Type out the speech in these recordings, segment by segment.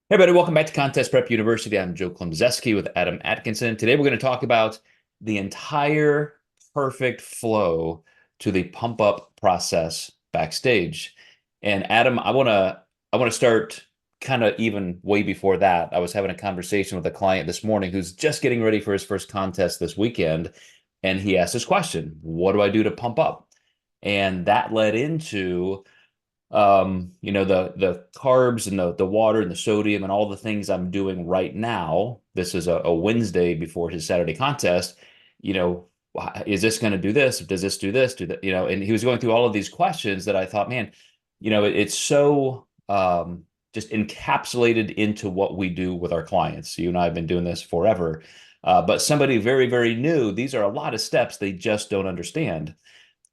Hey, everybody, welcome back to Contest Prep University. I'm Joe Klemczewski with Adam Atkinson. Today, we're going to talk about the entire perfect flow to the pump up process backstage. And Adam, I want to start kind of even way before that. I was having a conversation with a client this morning who's just getting ready for his first contest this weekend, and he asked this question: what do I do to pump up? And that led into the carbs and the water and the sodium and all the things I'm doing right now. This is a Wednesday before his Saturday contest. You know, is this going to do this? Does this do this? Do that? And he was going through all of these questions that I thought, man, it's so just encapsulated into what we do with our clients. You and I have been doing this forever. But somebody very, very new, these are a lot of steps they just don't understand.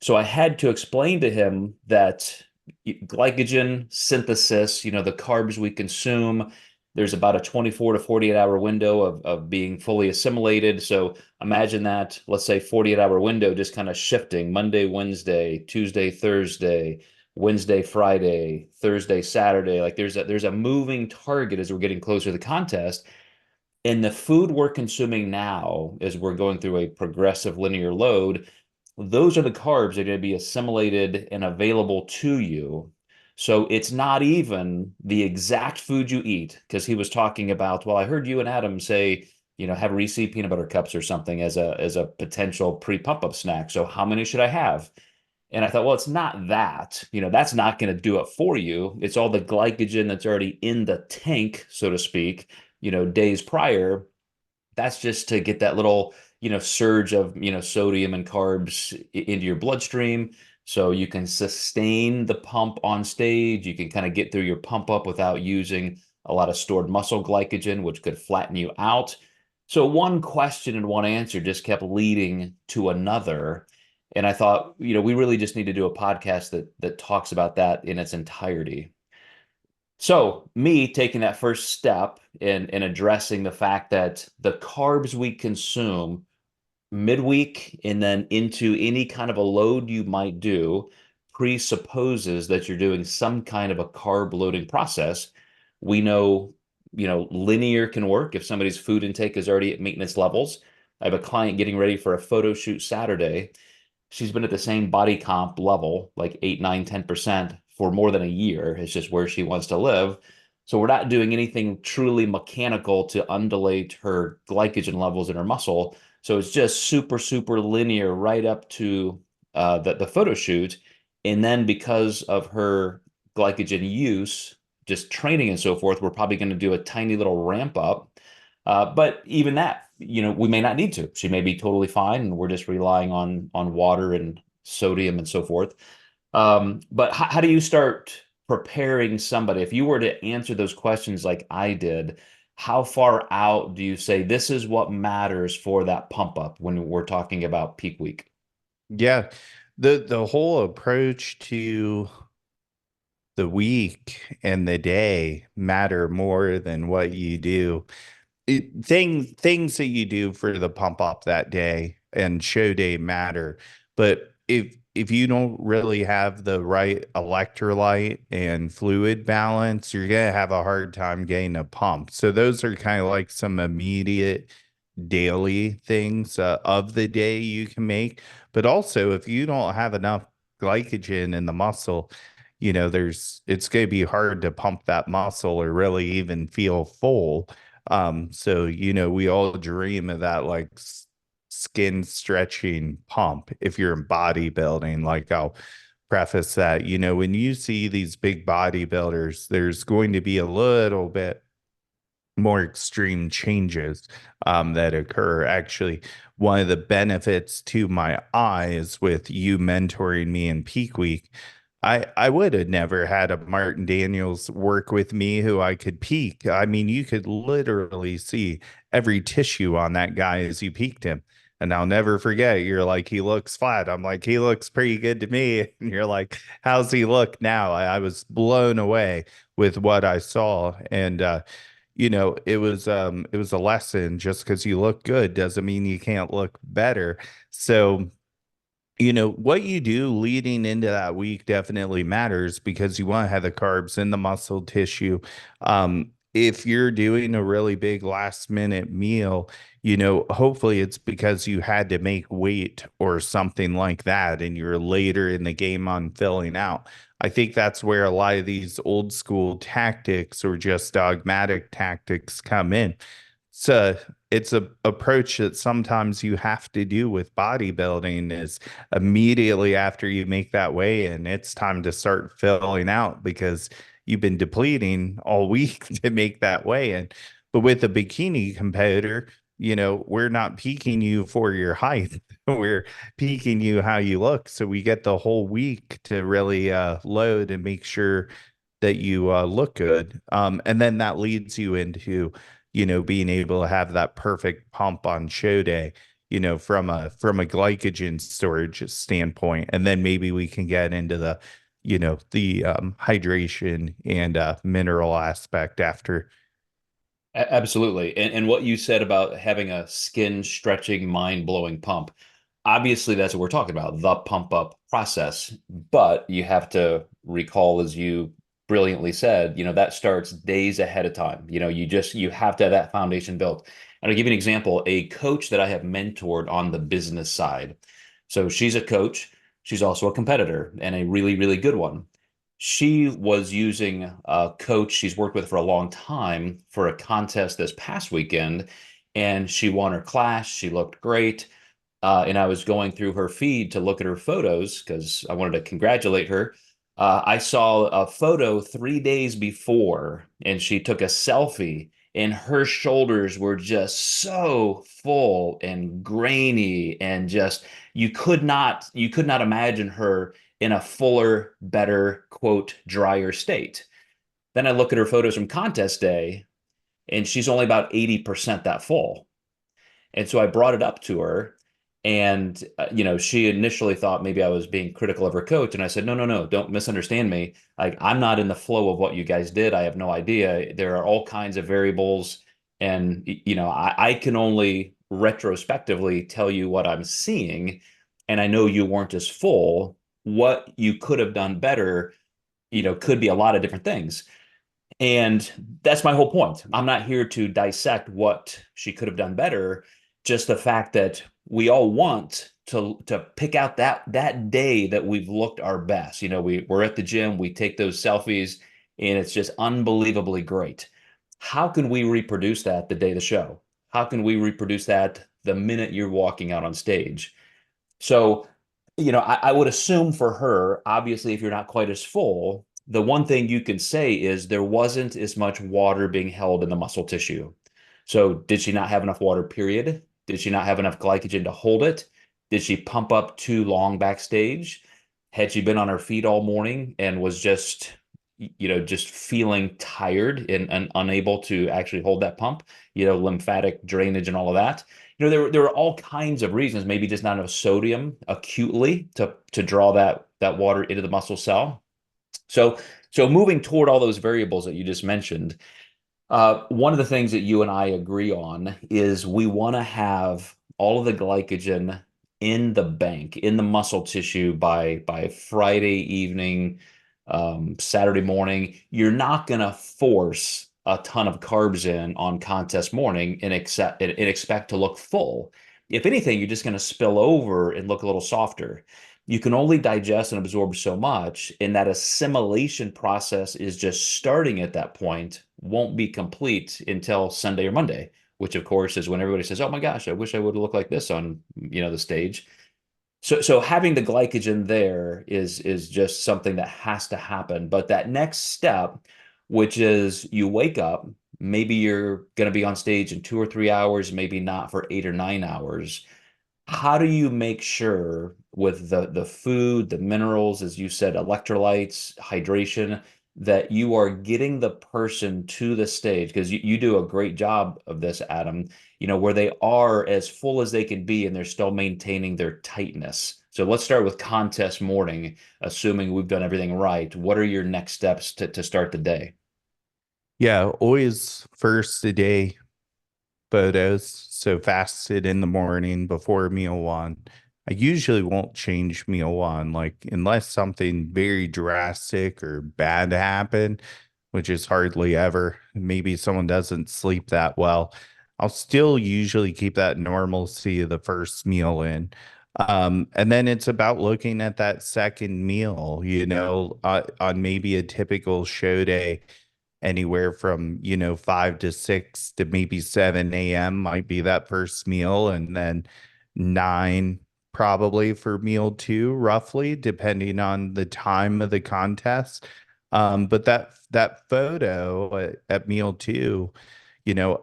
So I had to explain to him that glycogen synthesis, the carbs we consume, there's about a 24 to 48 hour window of being fully assimilated. So imagine that, let's say 48-hour window just kind of shifting Monday, Wednesday, Tuesday, Thursday, Wednesday, Friday, Thursday, Saturday. Like there's a moving target as we're getting closer to the contest. And the food we're consuming now, as we're going through a progressive linear load, those are the carbs that are going to be assimilated and available to you. So it's not even the exact food you eat, because he was talking about, well, I heard you and Adam say, have Reese peanut butter cups or something as a potential pre-pump up snack. So how many should I have? And I thought, well, it's not that, that's not going to do it for you. It's all the glycogen that's already in the tank, so to speak, days prior. That's just to get that little, surge of, sodium and carbs into your bloodstream. So you can sustain the pump on stage. You can kind of get through your pump up without using a lot of stored muscle glycogen, which could flatten you out. So one question and one answer just kept leading to another. And I thought, we really just need to do a podcast that talks about that in its entirety. So, me taking that first step in addressing the fact that the carbs we consume midweek and then into any kind of a load you might do presupposes that you're doing some kind of a carb loading process. We know, linear can work if somebody's food intake is already at maintenance levels. I have a client getting ready for a photo shoot Saturday. She's been at the same body comp level, like 8, 9, 10% for more than a year. It's just where she wants to live. So we're not doing anything truly mechanical to undulate her glycogen levels in her muscle. So it's just super, super linear right up to the photo shoot. And then because of her glycogen use, just training and so forth, we're probably going to do a tiny little ramp up. But even that, we may not need to. She may be totally fine, and we're just relying on water and sodium and so forth. But how do you start preparing somebody? If you were to answer those questions like I did, how far out do you say this is what matters for that pump up when we're talking about peak week? Yeah, the whole approach to the week and the day matter more than what you do. Things that you do for the pump up that day and show day matter, but if you don't really have the right electrolyte and fluid balance, you're gonna have a hard time getting a pump. So those are kind of like some immediate daily things of the day you can make. But also, if you don't have enough glycogen in the muscle, it's going to be hard to pump that muscle or really even feel full. So, we all dream of that like skin stretching pump if you're in bodybuilding. Like I'll preface that, when you see these big bodybuilders, there's going to be a little bit more extreme changes that occur. Actually, one of the benefits to my eyes with you mentoring me in peak week, I would have never had a Martin Daniels work with me who I could peak. I mean, you could literally see every tissue on that guy as you peaked him. And I'll never forget, you're like, he looks flat. I'm like, he looks pretty good to me. And you're like, how's he look now? I was blown away with what I saw. And it was a lesson. Just because you look good doesn't mean you can't look better. So what you do leading into that week definitely matters because you want to have the carbs in the muscle tissue. if you're doing a really big last minute meal, hopefully it's because you had to make weight or something like that, and you're later in the game on filling out. I think that's where a lot of these old school tactics or just dogmatic tactics come in. So it's a approach that sometimes you have to do with bodybuilding is immediately after you make that weigh in, it's time to start filling out because you've been depleting all week to make that weigh in. But with a bikini competitor, we're not peaking you for your height. We're peaking you how you look. So we get the whole week to really load and make sure that you look good. And then that leads you into, being able to have that perfect pump on show day, from a glycogen storage standpoint. And then maybe we can get into the hydration and mineral aspect after. Absolutely. And what you said about having a skin stretching, mind blowing pump, obviously that's what we're talking about, the pump up process. But you have to recall, as you brilliantly said, that starts days ahead of time. You have to have that foundation built. And I'll give you an example, a coach that I have mentored on the business side. So she's a coach, she's also a competitor and a really, really good one. She was using a coach she's worked with for a long time for a contest this past weekend, and she won her class. She looked great. And I was going through her feed to look at her photos because I wanted to congratulate her. I saw a photo 3 days before, and she took a selfie, and her shoulders were just so full and grainy, and just you could not imagine her in a fuller, better, quote, drier state. Then I look at her photos from contest day, and she's only about 80% that full. And so I brought it up to her. And, she initially thought maybe I was being critical of her coach. And I said, no, no, no, don't misunderstand me. Like, I'm not in the flow of what you guys did. I have no idea. There are all kinds of variables. And, I can only retrospectively tell you what I'm seeing. And I know you weren't as full. What you could have done better, could be a lot of different things. And that's my whole point. I'm not here to dissect what she could have done better, just the fact that we all want to pick out that day that we've looked our best. We're at the gym, we take those selfies, and it's just unbelievably great. How can we reproduce that the day of the show? How can we reproduce that the minute you're walking out on stage? So, I would assume for her, obviously, if you're not quite as full, the one thing you can say is there wasn't as much water being held in the muscle tissue. So, did she not have enough water, period? Did she not have enough glycogen to hold it? Did she pump up too long backstage? Had she been on her feet all morning and was just feeling tired and unable to actually hold that pump, lymphatic drainage and all of that? There were all kinds of reasons, maybe just not enough sodium acutely to draw that water into the muscle cell. So so moving toward all those variables that you just mentioned, one of the things that you and I agree on is we want to have all of the glycogen in the bank, in the muscle tissue by Friday evening, Saturday morning. You're not going to force a ton of carbs in on contest morning and expect to look full. If anything, you're just going to spill over and look a little softer. You can only digest and absorb so much, and that assimilation process is just starting at that point, won't be complete until Sunday or Monday, which of course is when everybody says, "Oh my gosh, I wish I would have looked like this on, the stage." So having the glycogen there is just something that has to happen. But that next step, which is you wake up, maybe you're going to be on stage in 2 or 3 hours, maybe not for 8 or 9 hours. How do you make sure with the food, the minerals, as you said, electrolytes, hydration, that you are getting the person to the stage? Because you do a great job of this, Adam, where they are as full as they can be and they're still maintaining their tightness. So let's start with contest morning, assuming we've done everything right. What are your next steps to start the day? Yeah, always first a day photos. So fasted in the morning before meal one. I usually won't change meal one, like unless something very drastic or bad happened. which is hardly ever. Maybe someone doesn't sleep that well. I'll still usually keep that normalcy of the first meal in. And then it's about looking at that second meal, on maybe a typical show day, anywhere from, 5 to 6 to maybe 7 a.m. might be that first meal, and then 9 probably for meal two, roughly, depending on the time of the contest. But that photo at meal two,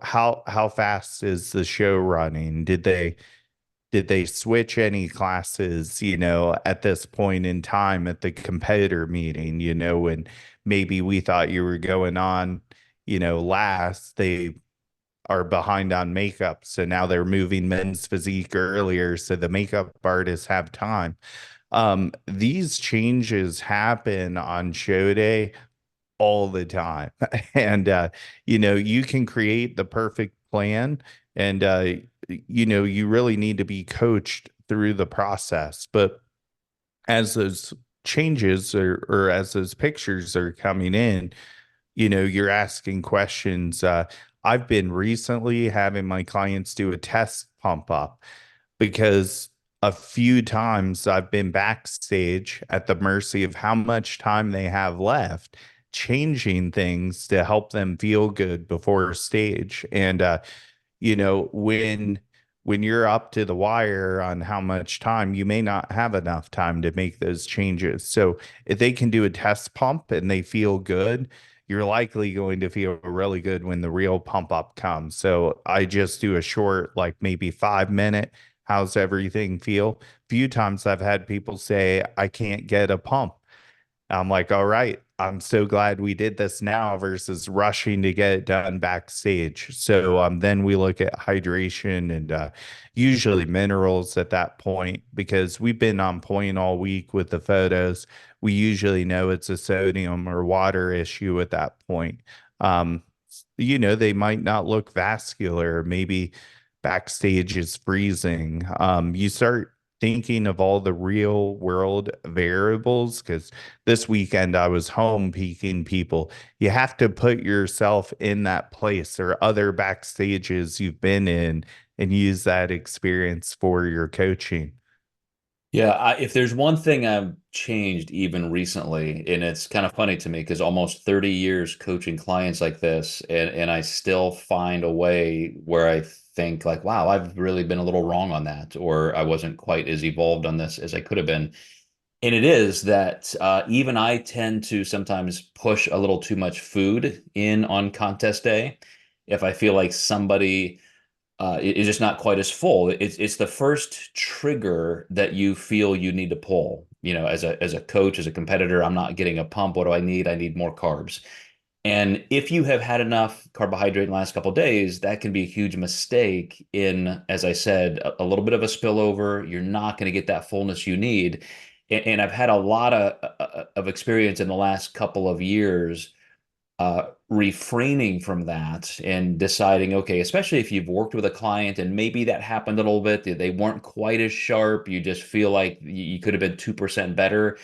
how fast is the show running? Did they switch any classes, at this point in time at the competitor meeting, when maybe we thought you were going on, last, they are behind on makeup. So now they're moving men's physique earlier. So the makeup artists have time. These changes happen on show day all the time. And, you can create the perfect plan, and, you really need to be coached through the process. But as those changes or as those pictures are coming in, you're asking questions. I've been recently having my clients do a test pump up, because a few times I've been backstage at the mercy of how much time they have left, changing things to help them feel good before stage. And when you're up to the wire on how much time, you may not have enough time to make those changes. So if they can do a test pump and they feel good, you're likely going to feel really good when the real pump up comes. So I just do a short, like maybe 5 minute, how's everything feel? Few times I've had people say, I can't get a pump. I'm like, all right, I'm so glad we did this now versus rushing to get it done backstage. So then we look at hydration and usually minerals at that point, because we've been on point all week with the photos. We usually know it's a sodium or water issue at that point. Um, they might not look vascular. Maybe backstage is freezing. You start thinking of all the real world variables, because this weekend I was home peaking people. You have to put yourself in that place or other backstages you've been in, and use that experience for your coaching. Yeah, if there's one thing I've changed even recently, and it's kind of funny to me because almost 30 years coaching clients like this, and I still find a way where I think like, wow, I've really been a little wrong on that, or I wasn't quite as evolved on this as I could have been. And it is that even I tend to sometimes push a little too much food in on contest day. If I feel like somebody is just not quite as full. It's the first trigger that you feel you need to pull. As a coach, as a competitor, I'm not getting a pump. What do I need? I need more carbs. And if you have had enough carbohydrate in the last couple of days, that can be a huge mistake in, as I said, a little bit of a spillover. You're not going to get that fullness you need. And I've had a lot of experience in the last couple of years refraining from that and deciding, okay, especially if you've worked with a client and maybe that happened a little bit, they weren't quite as sharp, you just feel like you could have been 2% better.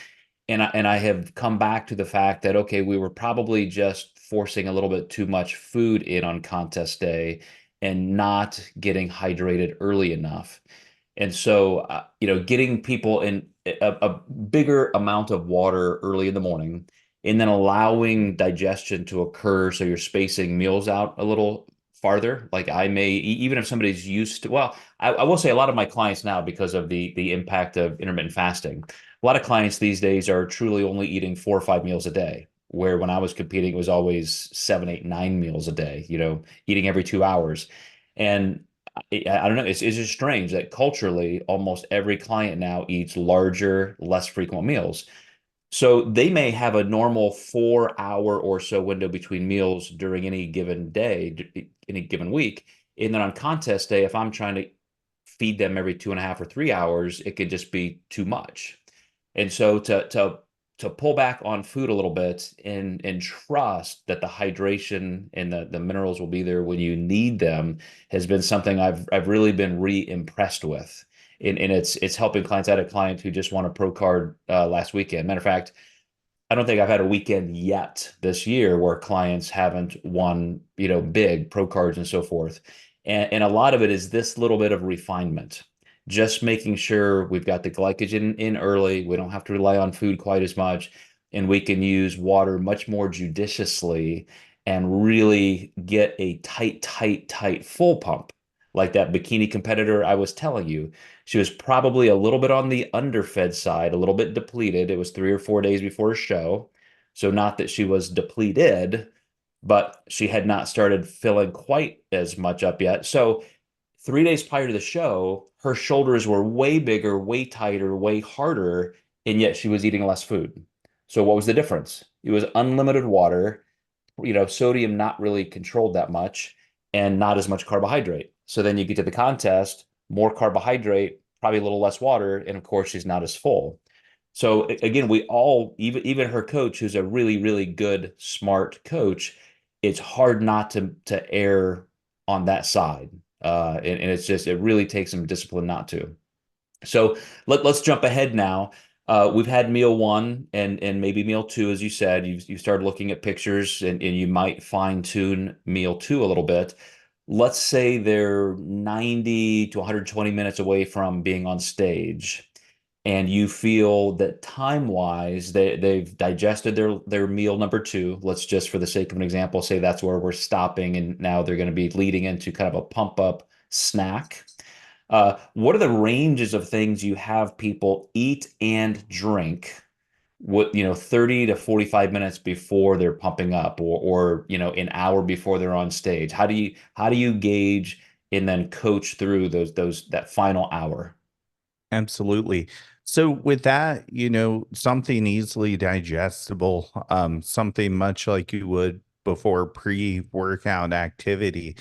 And I have come back to the fact that, okay, we were probably just forcing a little bit too much food in on contest day and not getting hydrated early enough. And so, getting people in a bigger amount of water early in the morning, and then allowing digestion to occur. So you're spacing meals out a little farther. Like I may, even if somebody's used to, well, I will say a lot of my clients now, because of the impact of intermittent fasting, a lot of clients these days are truly only eating 4 or 5 meals a day. Where when I was competing, it was always 7, 8, 9 meals a day, eating every 2 hours. And I don't know. It's just strange that culturally, almost every client now eats larger, less frequent meals. So they may have a normal 4 hour or so window between meals during any given day, any given week. And then on contest day, if I'm trying to feed them every 2.5 or 3 hours, it could just be too much. And so to pull back on food a little bit and trust that the hydration and the minerals will be there when you need them has been something I've really been re-impressed with. And it's helping clients. I had a client who just won a pro card last weekend. Matter of fact, I don't think I've had a weekend yet this year where clients haven't won, big pro cards and so forth. And a lot of it is this little bit of refinement, just making sure we've got the glycogen in early. We don't have to rely on food quite as much, and we can use water much more judiciously and really get a tight, tight, tight full pump. Like that bikini competitor I was telling you, she was probably a little bit on the underfed side, a little bit depleted. It was 3 or 4 days before a show. So, not that she was depleted, but she had not started filling quite as much up yet. So, 3 days prior to the show, her shoulders were way bigger, way tighter, way harder, and yet she was eating less food. So, what was the difference? It was unlimited water, sodium not really controlled that much, and not as much carbohydrate. So then you get to the contest, more carbohydrate, probably a little less water, and of course she's not as full. So again, we all, even her coach, who's a really, really good, smart coach, it's hard not to err on that side. And it's just it really takes some discipline not to. So let's jump ahead now. We've had meal one and maybe meal two, as you said. You started looking at pictures and you might fine tune meal two a little bit. Let's say they're 90 to 120 minutes away from being on stage, and you feel that time wise they've digested their meal number two. Let's just, for the sake of an example, say that's where we're stopping, and now they're going to be leading into kind of a pump up snack. What are the ranges of things you have people eat and drink, 30 to 45 minutes before they're pumping up, or an hour before they're on stage? How do you gauge and then coach through that final hour? Absolutely. So with that, something easily digestible, something much like you would before pre-workout activity.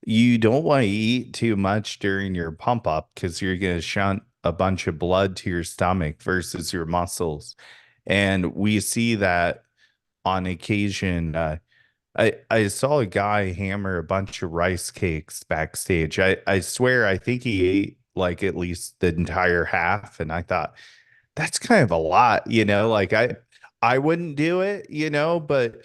You don't want to eat too much during your pump up because you're going to shunt a bunch of blood to your stomach versus your muscles. And we see that on occasion. I saw a guy hammer a bunch of rice cakes backstage. I swear I think he ate like at least the entire half, and I thought that's kind of a lot, like I wouldn't do it, but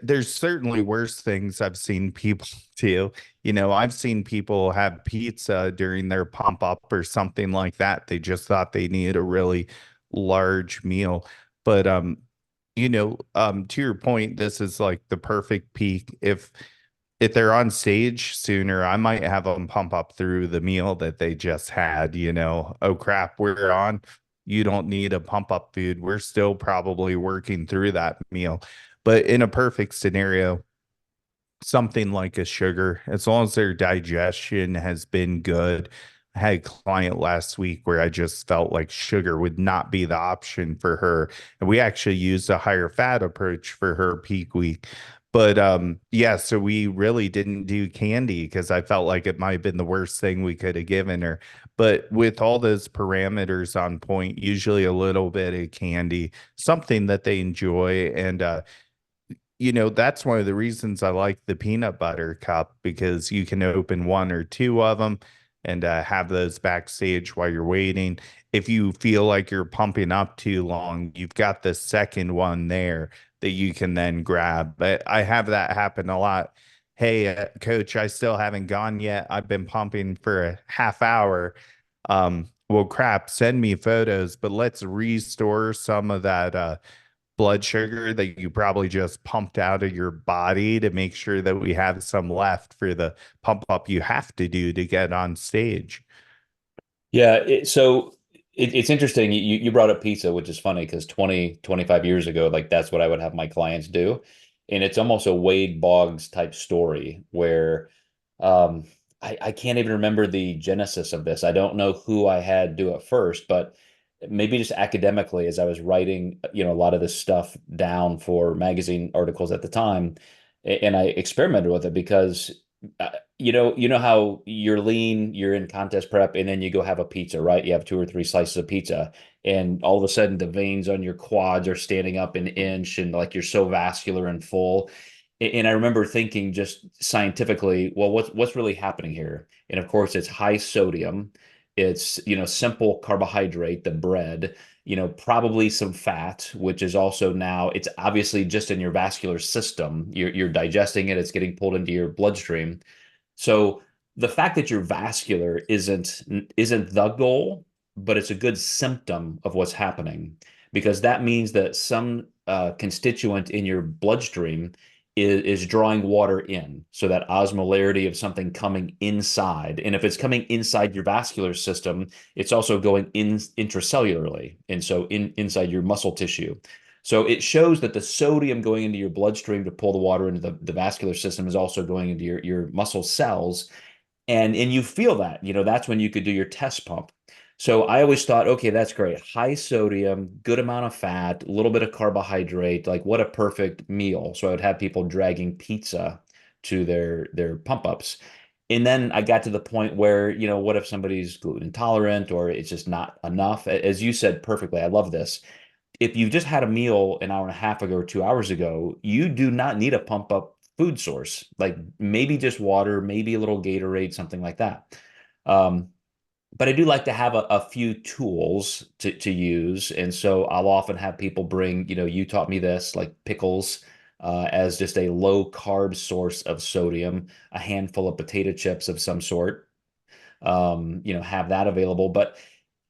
there's certainly worse things I've seen people do. I've seen people have pizza during their pump up or something like that. They just thought they needed a really large meal. But to your point, this is like the perfect peak. If they're on stage sooner, I might have them pump up through the meal that they just had, oh crap, we're on. You don't need a pump up food. We're still probably working through that meal. But in a perfect scenario, something like a sugar, as long as their digestion has been good. I had a client last week where I just felt like sugar would not be the option for her. And we actually used a higher fat approach for her peak week. But yeah, so we really didn't do candy because I felt like it might have been the worst thing we could have given her. But with all those parameters on point, usually a little bit of candy, something that they enjoy. And that's one of the reasons I like the peanut butter cup because you can open one or two of them and have those backstage while you're waiting. If you feel like you're pumping up too long, you've got the second one there that you can then grab. But I have that happen a lot. Hey, coach, I still haven't gone yet. I've been pumping for a half hour. Well, crap, send me photos, but let's restore some of that blood sugar that you probably just pumped out of your body to make sure that we have some left for the pump up you have to do to get on stage. Yeah, it's interesting. You brought up pizza, which is funny because 20, 25 years ago, like that's what I would have my clients do. And it's almost a Wade Boggs type story where um, I can't even remember the genesis of this. I don't know who I had do it first, but maybe just academically, as I was writing, a lot of this stuff down for magazine articles at the time, and I experimented with it because uh, you know how you're lean, you're in contest prep, and then you go have a pizza, right? You have 2 or 3 slices of pizza, and all of a sudden the veins on your quads are standing up an inch, and like you're so vascular and full. And I remember thinking just scientifically, well, what's really happening here? And of course, it's high sodium. It's simple carbohydrate, the bread. probably some fat, which is also now, it's obviously just in your vascular system. You're digesting it, it's getting pulled into your bloodstream. So the fact that you're vascular isn't the goal, but it's a good symptom of what's happening, because that means that some constituent in your bloodstream is drawing water in. So that osmolarity of something coming inside. And if it's coming inside your vascular system, it's also going in intracellularly. And so inside your muscle tissue. So it shows that the sodium going into your bloodstream to pull the water into the vascular system is also going into your muscle cells. And you feel that, that's when you could do your test pump. So I always thought, okay, that's great. High sodium, good amount of fat, a little bit of carbohydrate, like what a perfect meal. So I would have people dragging pizza to their pump ups. And then I got to the point where, what if somebody's gluten intolerant or it's just not enough? As you said perfectly, I love this. If you just had a meal an hour and a half ago or 2 hours ago, you do not need a pump up food source, like maybe just water, maybe a little Gatorade, something like that. Um, but I do like to have a few tools to use. And so I'll often have people bring, you taught me this, like pickles, as just a low carb source of sodium, a handful of potato chips of some sort, have that available. But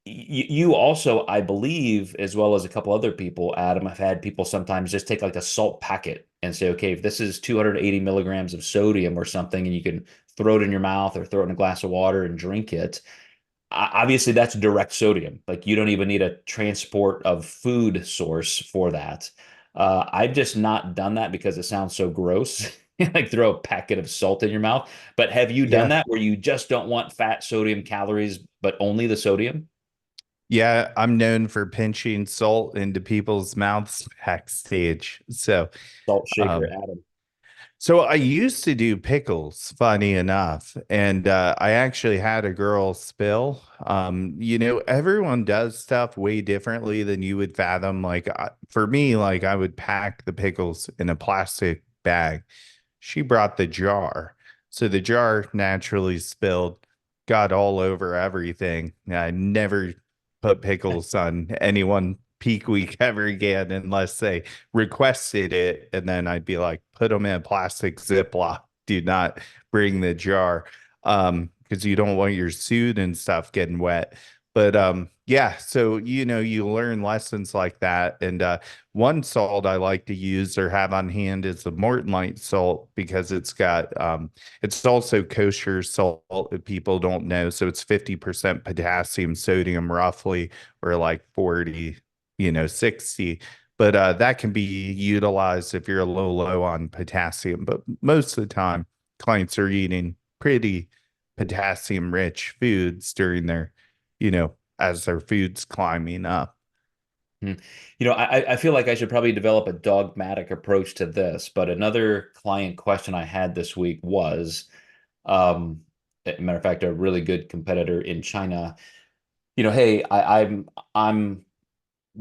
you also, I believe, as well as a couple other people, Adam, I've had people sometimes just take like a salt packet and say, okay, if this is 280 milligrams of sodium or something, and you can throw it in your mouth or throw it in a glass of water and drink it. Obviously, that's direct sodium. Like you don't even need a transport of food source for that. I've just not done that because it sounds so gross. Like throw a packet of salt in your mouth. But have you done Yeah. that where you just don't want fat, sodium, calories, but only the sodium? Yeah, I'm known for pinching salt into people's mouths backstage. Salt shaker, Um, Adam. so I used to do pickles, funny enough, and I actually had a girl spill. Everyone does stuff way differently than you would fathom. Like for me, like I would pack the pickles in a plastic bag. She brought the jar, so the jar naturally spilled, got all over everything. I never put pickles on anyone peak week ever again unless they requested it. And then I'd be like, put them in a plastic Ziploc. Do not bring the jar. Because you don't want your suit and stuff getting wet. But yeah, so you learn lessons like that. And one salt I like to use or have on hand is the Mortonite salt because it's also kosher salt if people don't know. So it's 50% potassium, sodium roughly, or like 40, 60. But that can be utilized if you're a little low on potassium. But most of the time, clients are eating pretty potassium rich foods during as their food's climbing up. Hmm. I feel like I should probably develop a dogmatic approach to this, but another client question I had this week was, a matter of fact, a really good competitor in China, hey, I'm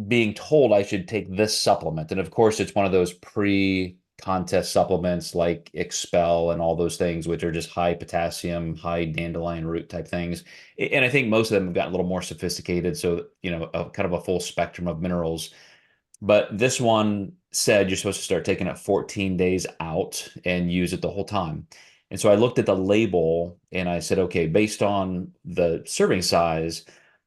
being told I should take this supplement. And of course, it's one of those pre-contest supplements like Expel and all those things, which are just high potassium, high dandelion root type things. And I think most of them have gotten a little more sophisticated. So, kind of a full spectrum of minerals. But this one said you're supposed to start taking it 14 days out and use it the whole time. And so I looked at the label and I said, okay, based on the serving size,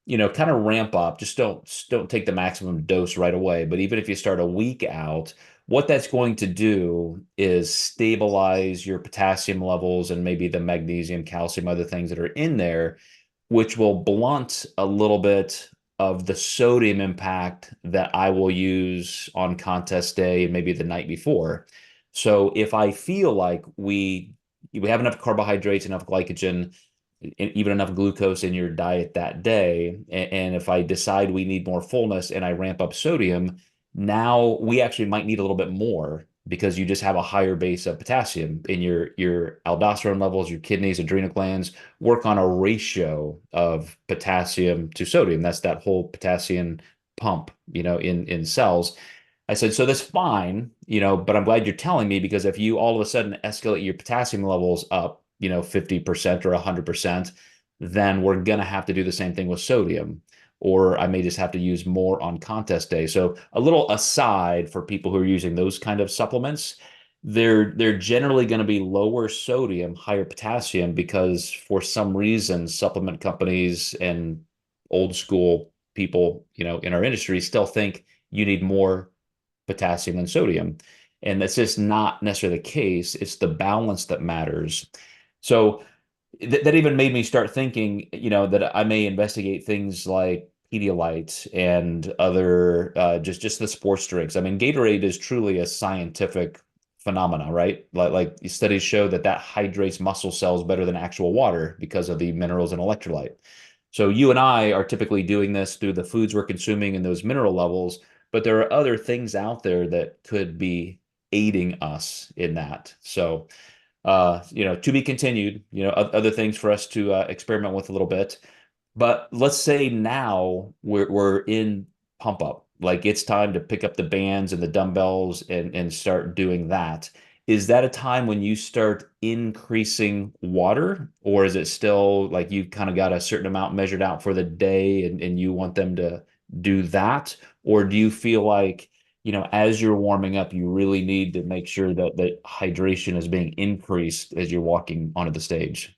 kind of ramp up. Just don't take the maximum dose right away. But even if you start a week out, what that's going to do is stabilize your potassium levels and maybe the magnesium, calcium, other things that are in there, which will blunt a little bit of the sodium impact that I will use on contest day and maybe the night before. So if I feel like we have enough carbohydrates, enough glycogen, even enough glucose in your diet that day, and if I decide we need more fullness and I ramp up sodium, now we actually might need a little bit more because you just have a higher base of potassium in your aldosterone levels, your kidneys, adrenal glands work on a ratio of potassium to sodium. That's that whole potassium pump, in cells. I said, so that's fine, but I'm glad you're telling me because if you all of a sudden escalate your potassium levels up, 50% or 100%, then we're going to have to do the same thing with sodium. or I may just have to use more on contest day. So a little aside for people who are using those kind of supplements, they're generally going to be lower sodium, higher potassium because for some reason supplement companies and old school people, in our industry still think you need more potassium than sodium. And that's just not necessarily the case. It's the balance that matters. So that even made me start thinking, that I may investigate things like Pedialyte and other just the sports drinks. I mean, Gatorade is truly a scientific phenomena, right? Like studies show that hydrates muscle cells better than actual water because of the minerals and electrolyte. So you and I are typically doing this through the foods we're consuming and those mineral levels, but there are other things out there that could be aiding us in that. So to be continued, other things for us to experiment with a little bit. But let's say now we're in pump up, like it's time to pick up the bands and the dumbbells and start doing that. Is that a time when you start increasing water, or is it still like you've kind of got a certain amount measured out for the day and you want them to do that? Or do you feel like, as you're warming up, you really need to make sure that hydration is being increased as you're walking onto the stage?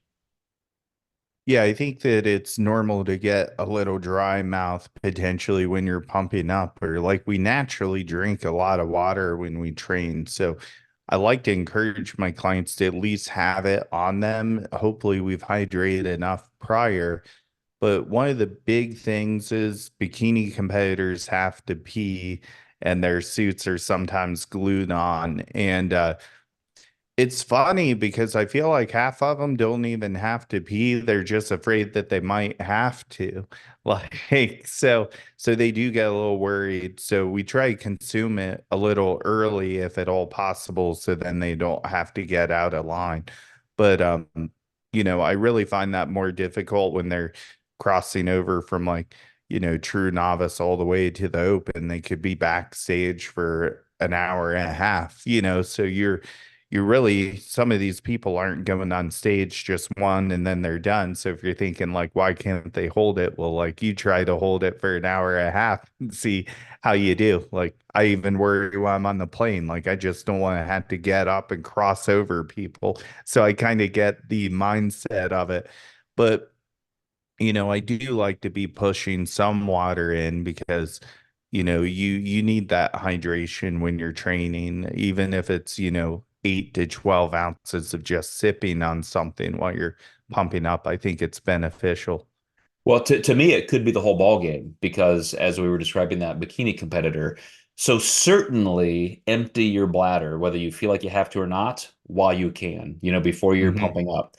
Yeah, I think that it's normal to get a little dry mouth potentially when you're pumping up, or like we naturally drink a lot of water when we train. So I like to encourage my clients to at least have it on them. Hopefully, we've hydrated enough prior. But one of the big things is bikini competitors have to pee and their suits are sometimes glued on. And it's funny because I feel like half of them don't even have to pee. They're just afraid that they might have to. Like, so they do get a little worried. So we try to consume it a little early if at all possible, so then they don't have to get out of line. But I really find that more difficult when they're crossing over from like, true novice all the way to the open. They could be backstage for an hour and a half, so you're really, some of these people aren't going on stage just one and then they're done. So if you're thinking like, why can't they hold it? Well, like you try to hold it for an hour and a half and see how you do. Like I even worry when I'm on the plane, like I just don't want to have to get up and cross over people. So I kind of get the mindset of it. But I do like to be pushing some water in because you need that hydration when you're training, even if it's 8 to 12 ounces of just sipping on something while you're pumping up. I think it's beneficial. Well, to me, it could be the whole ball game because as we were describing that bikini competitor, so certainly empty your bladder, whether you feel like you have to or not, while you can, before you're Hmm. pumping up.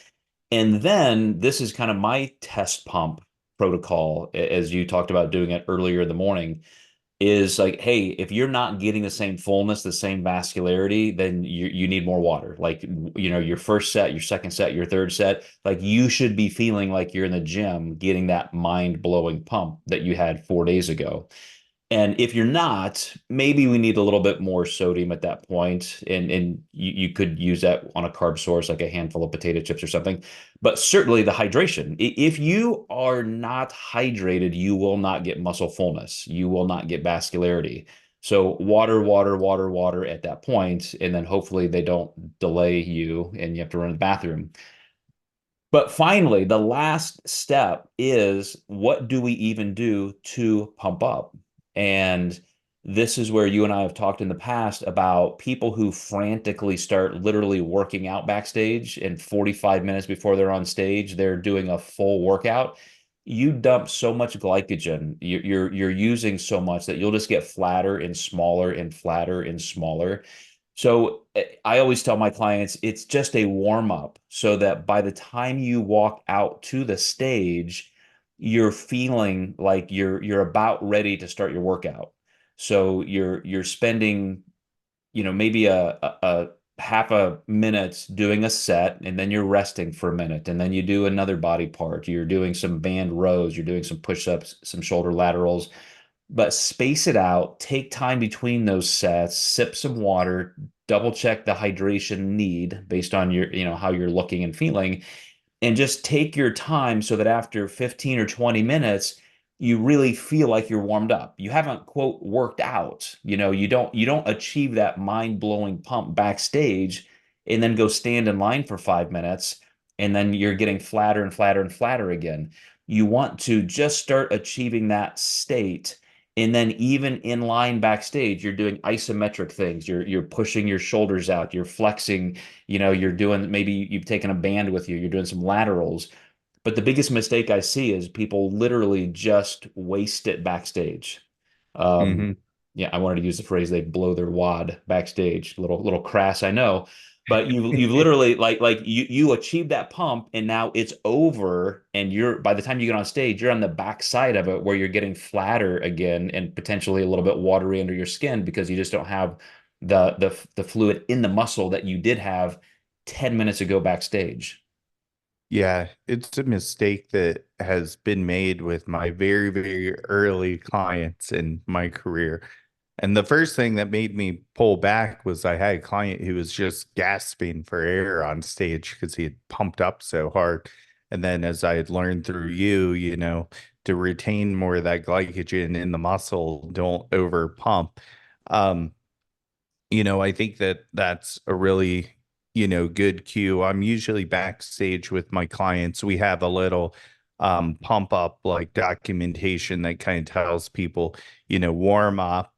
And then this is kind of my test pump protocol, as you talked about doing it earlier in the morning is like, hey, if you're not getting the same fullness, the same vascularity, then you need more water. Like, your first set, your second set, your third set, like you should be feeling like you're in the gym getting that mind-blowing pump that you had 4 days ago. And if you're not, maybe we need a little bit more sodium at that point, and you could use that on a carb source like a handful of potato chips or something. But certainly the hydration. If you are not hydrated, you will not get muscle fullness. You will not get vascularity. So water, water, water, water at that point, and then hopefully they don't delay you and you have to run to the bathroom. But finally, the last step is what do we even do to pump up? And this is where you and I have talked in the past about people who frantically start literally working out backstage, and 45 minutes before they're on stage, they're doing a full workout. You dump so much glycogen, you're using so much that you'll just get flatter and smaller and flatter and smaller. So I always tell my clients it's just a warm up so that by the time you walk out to the stage, you're feeling like you're about ready to start your workout. So you're spending, maybe a half a minute doing a set, and then you're resting for a minute, and then you do another body part. You're doing some band rows, you're doing some push-ups, some shoulder laterals, but space it out, take time between those sets, sip some water, double check the hydration need based on your, how you're looking and feeling, and just take your time so that after 15 or 20 minutes, you really feel like you're warmed up. You haven't, quote, worked out. You don't achieve that mind-blowing pump backstage and then go stand in line for 5 minutes, and then you're getting flatter and flatter and flatter again. You want to just start achieving that state. And then even in line backstage, you're doing isometric things. You're pushing your shoulders out, you're flexing, you're doing, maybe you've taken a band with you, you're doing some laterals. But the biggest mistake I see is people literally just waste it backstage. Um, Hmm. yeah, I wanted to use the phrase they blow their wad backstage. Little crass, I know. But you've literally, like you achieved that pump, and now it's over, and you're, by the time you get on stage, you're on the backside of it, where you're getting flatter again and potentially a little bit watery under your skin, because you just don't have the fluid in the muscle that you did have 10 minutes ago backstage. Yeah, it's a mistake that has been made with my very, very early clients in my career. And the first thing that made me pull back was I had a client who was just gasping for air on stage because he had pumped up so hard. And then as I had learned through you, to retain more of that glycogen in the muscle, don't over pump. Um, I think that that's a really, good cue. I'm usually backstage with my clients. We have a little pump up like documentation that kind of tells people, warm up,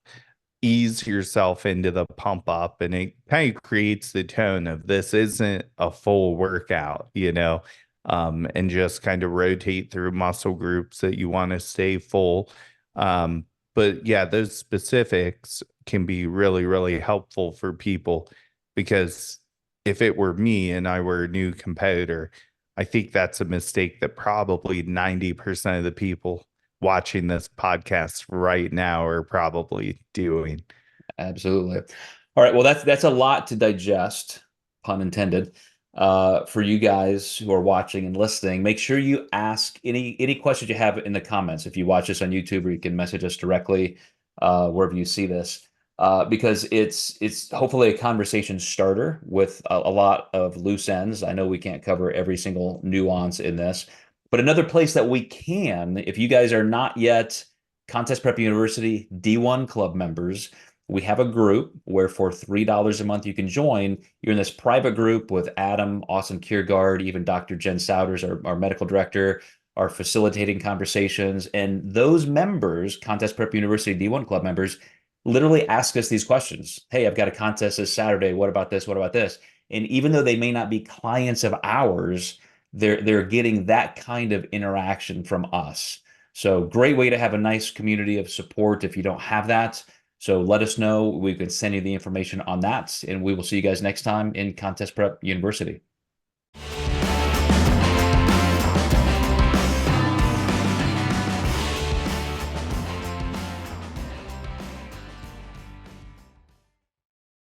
ease yourself into the pump up, and it kind of creates the tone of this isn't a full workout, and just kind of rotate through muscle groups that you want to stay full. Um, but yeah, those specifics can be really, really helpful for people because if it were me and I were a new competitor, I think that's a mistake that probably 90% of the people watching this podcast right now are probably doing. Absolutely. All right. Well, that's a lot to digest, pun intended, for you guys who are watching and listening. Make sure you ask any questions you have in the comments. If you watch this on YouTube, or you can message us directly wherever you see this, because it's hopefully a conversation starter with a lot of loose ends. I know we can't cover every single nuance in this, but another place that we can, if you guys are not yet Contest Prep University D1 Club members, we have a group where for $3 a month you can join. You're in this private group with Adam, Austin Kiergaard, even Dr. Jen Souders, our medical director, are facilitating conversations. And those members, Contest Prep University D1 Club members, literally ask us these questions. Hey, I've got a contest this Saturday. What about this? What about this? And even though they may not be clients of ours, they're getting that kind of interaction from us. So great way to have a nice community of support if you don't have that. So let us know. We can send you the information on that, and we will see you guys next time in Contest Prep University.